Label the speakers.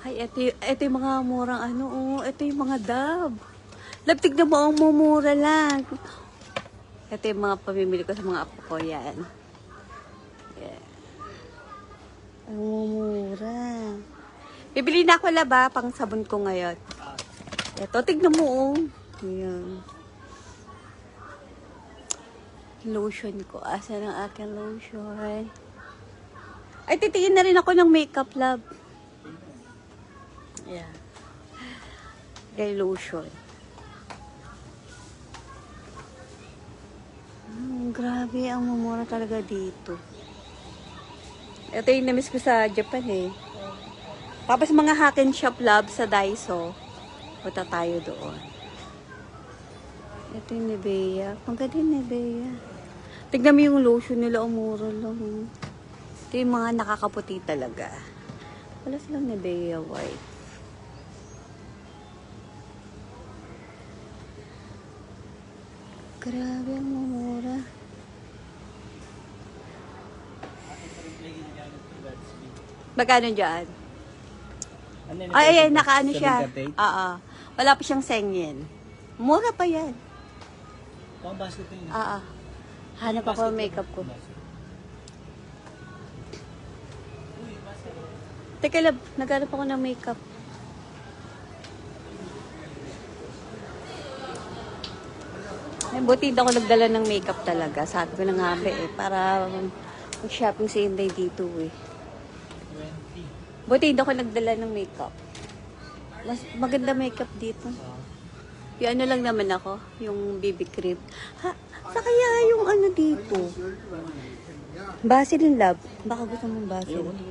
Speaker 1: Ay, ito yung mga murang ano, oh. Ito yung mga dab. Love, tignan mo, ang mumura lang. Ito yung mga pamimili ko sa mga apo ko, yan. Yeah. Ang mumura. Bibili na ako laba, pang sabon ko ngayon. Ito, tignan mo, oh. Ayan. Lotion ko. Asan ang aking lotion? Ay, titingin na rin ako ng makeup, love. Yeah. Gay lotion. Grabe, ang mumura talaga dito. Ito yung namiss ko sa Japan eh. Tapos mga hack and shop, love, sa Daiso. Punta tayo doon. Ito yung Nivea. Maganda yung Nivea. Tignan mo yung lotion nila, ang mura lang. Ito yung mga nakakaputi talaga. Wala silang Nivea white. Grabe, ang mura. Magkano dyan? Ay, nakaano siya. Oo. Wala pa siyang sengyen. Mura pa yan.
Speaker 2: Pang basket na yun.
Speaker 1: Oo. Hanap ako ng makeup ko. Teka lab, naghanap ako ng makeup. Ay, buti hindi ako nagdala ng makeup talaga. Sabi ko na nga ba eh, para mag-shopping si Inday dito eh.
Speaker 2: 20.
Speaker 1: Buti hindi ako nagdala ng makeup. Mas maganda makeup dito. Yung ano lang naman ako, yung BB cream. Ha, sa kaya yung ano dito? Vaseline, love. Baka gusto mong Vaseline.